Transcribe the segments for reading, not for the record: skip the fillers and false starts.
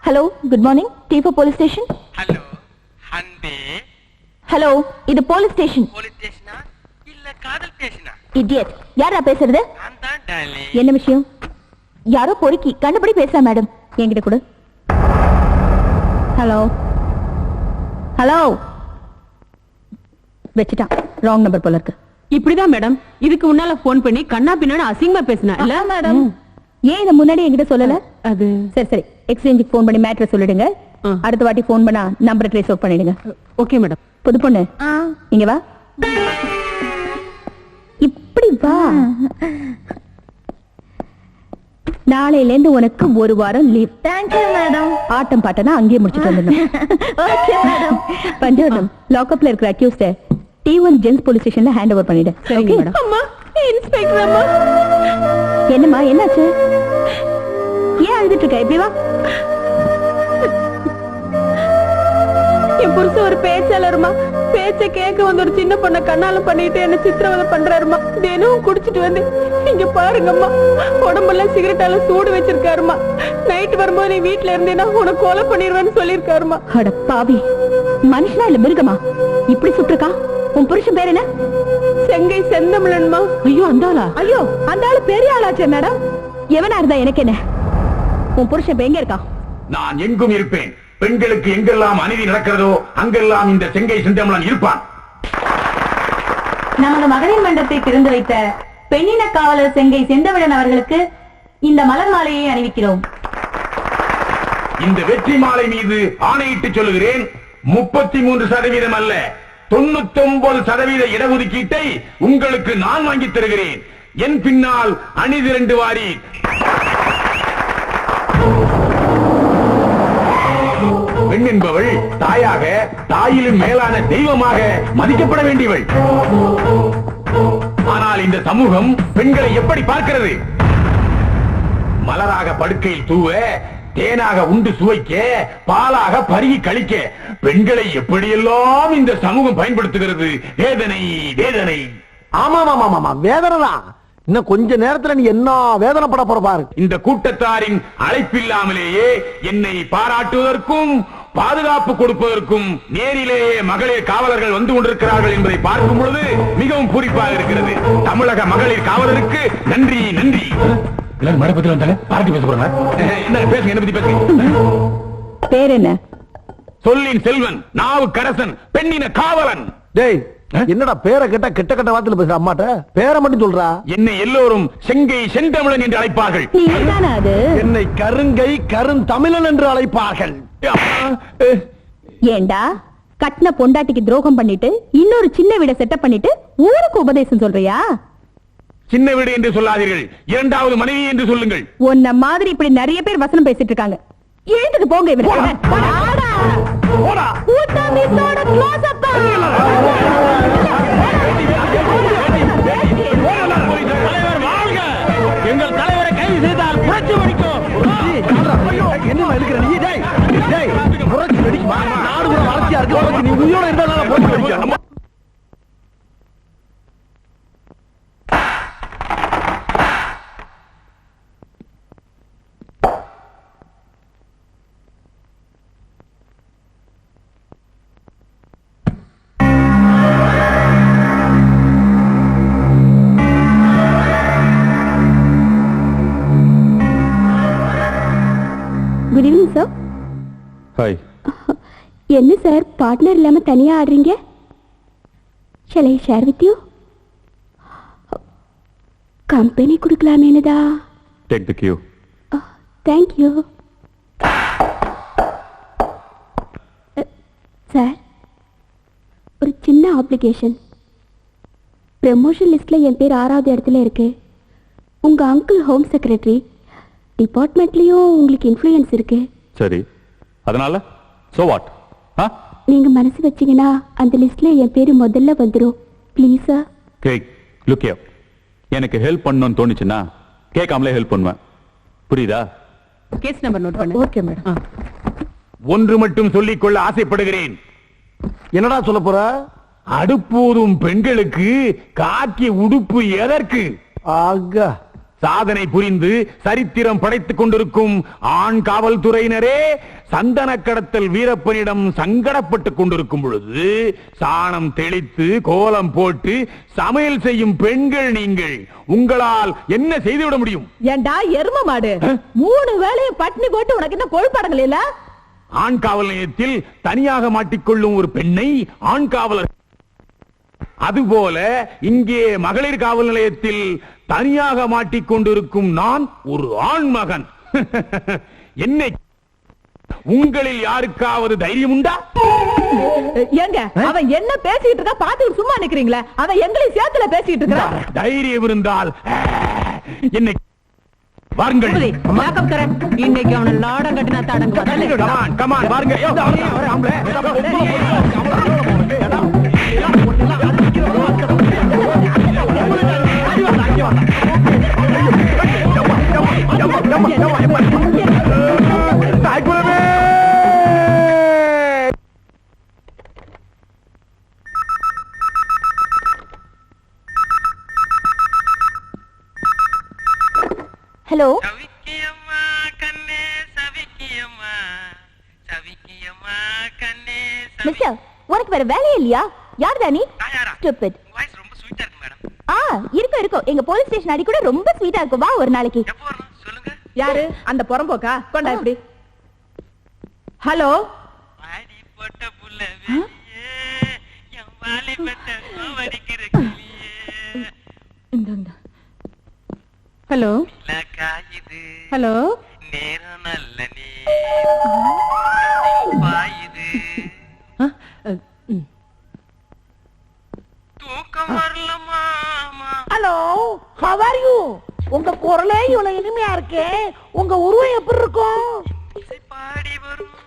Hello, good morning. T4 police station. Hello Hande. Hello, இது police station. Police ஸ்டேஷனா இல்ல காதல் ஸ்டேஷனா? Idiot. யாரா பேசுறது? நான் தான் டார்லிங். என்ன விஷயம்? யாரோ பொறுக்கி கண்டுபிடி பேசுறா மேடம். என்கிட்ட கொடு. Hello hello. வச்சுட்டான். ராங் நம்பர் போல இருக்கு. இப்படிதான் மேடம் இதுக்கு முன்னால போன் பண்ணி கண்ணா பின்னான்னு அசிங்கமா பேசினா இல்ல மேடம். ஏன் இத முன்னாடி என்கிட்ட சொல்லல? அது சரி சரி, எக்ஸ்சேஞ்சுக்கு போன் பண்ணி மேட்ரை சொல்லிடுங்க. அடுத்த வாட்டி போன் பண்ணா நம்பரை ட்ரேஸ் அவுட் பண்ணிடுங்க. Okay madam. புது பொண்ணு இங்க வா. இப்படி வா. நாளையில இருந்து உனக்கு ஒரு வாரம் லீவ். Thank you madam. ஆட்டம் பாட்டனா அங்கேயே முடிச்சுட்டு வந்துடணும். Okay madam. பஞ்சவர்ணம் லாக்அப்ல இருக்கிற அக்யூஸ்ட T1 ஜென்ஸ் போலீஸ் ஸ்டேஷன்ல ஹேண்ட் ஓவர் பண்ணிடு. சரிங்க மேடம். அம்மா, இன்ஸ்பெக்டர் அம்மா. என்னம்மா, என்னாச்சு? ஏன் அழுதுட்டு இருக்க? இப்படி வா. என் புருஷன் ஒரு பேச்சாளருமா, பேச்ச கேட்க வந்து ஒரு சின்ன பொண்ண கண்ணால பண்ணிட்டு என்ன சித்திரவதை பண்றாருமா. தினமும் குடிச்சிட்டு வந்து இங்க பாருங்கம்மா, உடம்பெல்லாம் சிகரெட்டால சூடு வச்சிருக்காருமா. நைட் வரும்போது நீ வீட்டுல இருந்தேன்னா உனக்கு கொலை பண்ணிடுவேன்னு சொல்லிருக்காருமா. அட பாவி, மனுஷனா இல்ல மிருகமா இப்படி சுட்டுருக்கா? உன் புருஷன் பேர் என்ன? செங்கை செந்தமிழன்மா. ஐயோ அந்த ஆளா? ஐயோ அந்த ஆளு பெரிய ஆளாச்சே மேடம். எவனா இருந்தா எனக்கு என்ன? உன் புருஷன் இப்ப எங்க இருக்கா? நான் எங்கும் இருப்பேன். பெண்களுக்கு எங்கெல்லாம் அநீதி நடக்கிறதோ அங்கெல்லாம் இந்த செங்கை செந்தமிழன் இருப்பான். நமது மகளிர் மன்றத்தை திறந்து வைத்த பெண்ணின காவலர் செங்கை செந்தமிழன் அவர்களுக்கு இந்த மலர் மாலையை அணிவிக்கிறோம். இந்த வெற்றி மாலை மீது ஆணையிட்டு சொல்லுகிறேன், 33% அல்ல 99% இடஒதுக்கீட்டை உங்களுக்கு நான் வாங்கித் தருகிறேன். என் பின்னால் அணிதிரண்டு வாரி. பெண் என்பவள் தாயாக, தாயிலும் மேலான தெய்வமாக மதிக்கப்பட வேண்டியவள். ஆனால் இந்த சமூகம் பெண்களை எப்படி பார்க்கிறது? மலராக படுக்கையில் தூவ, தேனாக உண்டு சுவைக்க, பாலாக பருகி கழிக்க பெண்களை எப்படியெல்லாம் இந்த சமூகம் பயன்படுத்துகிறது. வேதனை வேதனை. ஆமா வேதனை தான். இன்னும் கொஞ்ச நேரத்துல நீ என்ன வேதனைப்பட போற பாரு. இந்த கூட்டத்தாரின் அழைப்பில்லாமலேயே என்னை பாராட்டுவதற்கும் பாதுகாப்பு கொடுப்பதற்கும் நேரிலேயே மகளிர் காவலர்கள் வந்து கொண்டிருக்கிறார்கள் என்பதை பார்க்கும் பொழுது மிகவும் பூரிப்பாக இருக்கிறது. தமிழக மகளிர் காவலருக்கு நன்றி நன்றி. எல்லாரும் மடப்பத்தில் வந்தாங்க, பாராட்டி பேச போறாங்க. என்ன பேசுங்க, என்ன பத்தி பேசுங்க. பேர் என்ன? சொல்லின் செல்வன், நாவுக்கரசன், பெண்ணின காவலன். டேய், என்னடா பேரை கேட்டா கெட்ட கெட்ட வார்த்தையில பேசுற அம்மாட்ட? பேரை மட்டும் சொல்றா. என்னை எல்லோரும் செங்கை செந்தமிழன் என்று அழைப்பார்கள். நீதானா அது? என்னை கருங்கை கருந்தமிழன் என்று அழைப்பார்கள். ஏண்டா கட்டின பொண்டாட்டிக்கு துரோகம் பண்ணிட்டு இன்னொரு சின்ன வீட செட்டப் பண்ணிட்டு ஊருக்கு உபதேசம் சொல்றியா? சின்ன வீடு என்று சொல்லாதீர்கள், இரண்டாவது மனைவி என்று சொல்லுங்கள். உன்ன மாதிரி இப்படி நிறைய பேர் வசனம் பேசிட்டு இருக்காங்க. எழுந்துட்டு போங்க. இவரு எங்கள் தலைவரை கைது செய்தால் புரட்சி வெடிக்கும். என்ன இருக்கிற நீ? டேய் டேய், புரட்சி வெடிக்குமா? நாடு கூட வளர்ச்சியா இருக்கு. நீ உயிரோட இருந்தா புரட்சி வெடிக்கும். Good evening sir. ஹாய். என்ன சார் பார்ட்னர் இல்லாம தனியா ஆடுறீங்க? Shall I share with you? Company கொடுக்கலாமேனுதா. Take the cue. Thank you. Sir, ஒரு சின்ன அப்ளிகேஷன். ப்ரமோஷன் லிஸ்ட்ல என் பேர் 6வது இடத்துல இருக்கு. உங்க அங்கிள் ஹோம் செக்ரட்டரி. டிபார்ட்மெண்ட்லயும் உங்களுக்கு இன்ஃப்ளூயன்ஸ் இருக்கு. சரி, அதனால so what? நீங்க மனசு வச்சீங்கன்னா அந்த லிஸ்ட்ல என் பேரு முதல்ல வந்துரும். Please sir. Cake, look here. எனக்கு ஹெல்ப் பண்ணணும்னு தோணுச்சுன்னா கேட்காமலே ஹெல்ப் பண்ணுவேன். புரியுதா? கேஸ் நம்பர் நோட் பண்ணு. Okay madam. ஒன்று மட்டும் சொல்லிக்கொள்ள ஆசைப்படுகிறேன். என்னடா சொல்ல போற? அடுப்பூதும் பெண்களுக்கு காக்கி உடுப்பு எதற்கு? ஆகா, சாதனை புரிந்து சரித்திரம் படைத்துக் கொண்டிருக்கும் ஆண் காவல்துறையினரே சந்தன கடத்தல் வீரப்பனிடம் சங்கடப்பட்டுக் கொண்டிருக்கும் பொழுது சாணம் தெளித்து கோலம் போட்டு சமையல் செய்யும் பெண்கள் நீங்கள் உங்களால் என்ன செய்துவிட முடியும்? ஏண்டா எரும மாடு, 3 வேளையும் பட்டினி போட்டு உனக்கு என்ன கொழுப்படங்கள் இல்ல? ஆண் காவல் நிலையத்தில் தனியாக மாட்டிக்கொள்ளும் ஒரு பெண்ணை ஆண் காவலர், அதுபோல இங்கே மகளிர் காவல் நிலையத்தில் தனியாக மாட்டிக்கொண்டிருக்கும் நான் ஒரு ஆண் மகன். என்னை உங்களில் யாருக்காவது தைரியம் உண்டா? ஏங்க அவன் என்ன பேசிட்டு இருக்கா பாத்துட்டு சும்மா நிக்கிறீங்களே, அவன் எங்களையும் சேர்த்துல பேசிட்டு இருக்கான். தைரியம் இருந்தால் என்னை வாருங்கள். இன்னைக்கு அவனை லாடம் கட்டினா தடங்கு. கமான் வாருங்க. ஹலோ, சவிக்கியம்மா கண்ணே சவிக்கியம்மா, சவிக்கியம்மா கண்ணே மிஸ்டர், உனக்கு வேற வேலையே இல்லையா? யார் தானி? யாரா? ஸ்டூபிட். வாய்ஸ் ரொம்ப ஸ்வீட்டா இருக்கு மேடம். இருக்கும். எங்க போலீஸ் ஸ்டேஷன் அடி கூட ரொம்ப ஸ்வீட்டா இருக்கும். வா ஒரு நாளைக்கு. எப்போ வரணும் சொல்லுங்க. யாரு அந்த புறம்போக்கா? கொண்டா இப்படி. ஹலோ, வாடி போட்ட புள்ள வெளியே, என் வாலி பட்ட கோவடிக்கிற கிளியே. ஹலோ காயுது ஹலோ, நேரம் நல்ல நீ பாயுது, தூக்கம் வரல மாமா. Hello, how are you? உங்க குரலே இவ்வளவு இனிமையா இருக்கே, உங்க உருவம் எப்படி இருக்கும்? இசை பாடி வரும்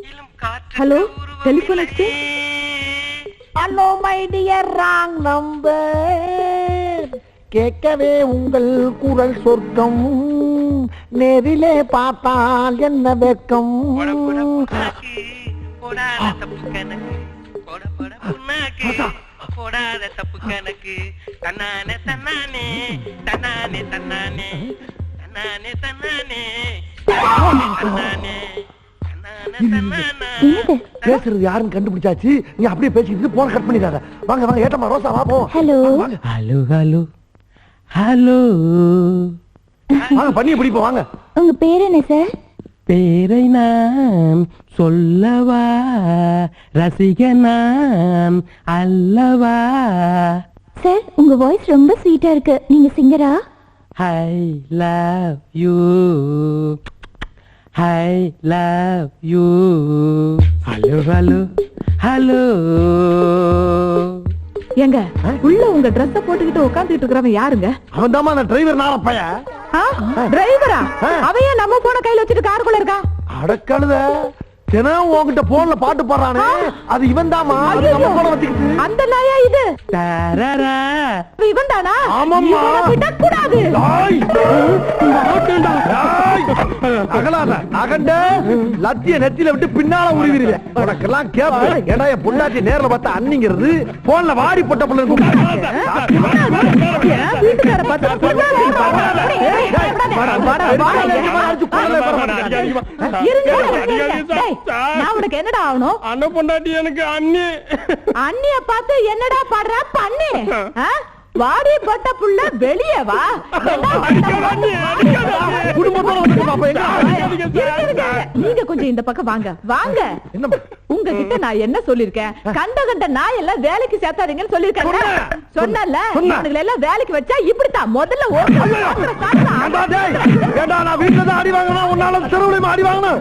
இளம் காற்று. Hello, telephone exchange. Hello my dear wrong number, கேட்கவே உங்கள் குரல் சொர்க்கம், நேரிலே பார்த்தால் என்ன வெட்கம். போட போட புண்ணாக்கு, போடாத தப்பு கணக்கு, போட போட புண்ணாக்கு, போடாத தப்பு கணக்கு. தன்னானே தன்னானே தன்னானே தன்னானே தன்னானே தன்னானே தன்னானே தன்னானே. பேசுறது யாருன்னு கண்டுபிடிச்சாச்சு. நீ அப்படியே பேசிட்டு போன கட் பண்ணிடாத. வாங்க வாங்க, ஏட்டமா ரோசா வா போ. ஹலோ, ஹலோ ஹலோ ஹலோ, வாங்க பண்ணிய பிடிப்போம் வாங்க. உங்க பேர் என்ன சார்? பேரை நான் சொல்லவா, ரசிகனாம் அல்லவா. சார், உங்க வாய்ஸ் ரொம்ப ஸ்வீட்டா இருக்கு. நீங்க சிங்கரா? I love you, I love you. Hello hello hello. ஏங்க உள்ள உங்க ட்ரெஸ் போட்டுக்கிட்டு உட்கார்ந்துட்டு இருக்கிறவன் யாருங்க? அவன் தாமா அந்த டிரைவர் நாரப்பைய. டிரைவரா? அவைய நம்ம போன கையில வச்சுட்டு காருக்குள்ள இருக்கா? அடக்கழுத, தினம் உன்கிட்ட போன்ல பாட்டு பாடுறானே, அது இவன் தாமா. நம்ம போன வச்சுக்கிட்டு அந்த நாயா இது? தரரா. இவன் தானா? ஆமாம்மா. விடக்கூடாது. அகலாத அகண்ட லத்திய நெத்தியில விட்டு பின்னால உருவிடுவேன். உனக்கெல்லாம் கேப்ப. ஏடா என் பொண்டாட்டி நேர்ல பார்த்தா அன்னிங்கிறது, போன்ல வாடி போட்ட பிள்ளை வீட்டுக்கார பார்த்தா நான் உனக்கு என்னடா ஆகணும்? அண்ணன் பொண்டாட்டி எனக்கு அண்ணி. அண்ணிய பார்த்து என்னடா பாடுற பண்ணு? வாடி பட்ட புள்ள வெளியே வா. நீங்க கொஞ்சம் இந்த பக்கம் வாங்க வாங்க. உங்ககிட்ட நான் என்ன சொல்லிருக்கேன்? கண்ட கண்ட நாய் எல்லாம் வேலைக்கு சேர்த்தாதீங்கன்னு சொல்லிருக்கேன். சொன்னல இவனுங்களை எல்லாம் வேலைக்கு வச்சா இப்படித்தான். முதல்ல வீட்டுல தான் அடி வாங்கணும், உன்னால தெருவுலயும் அடி வாங்கணும்.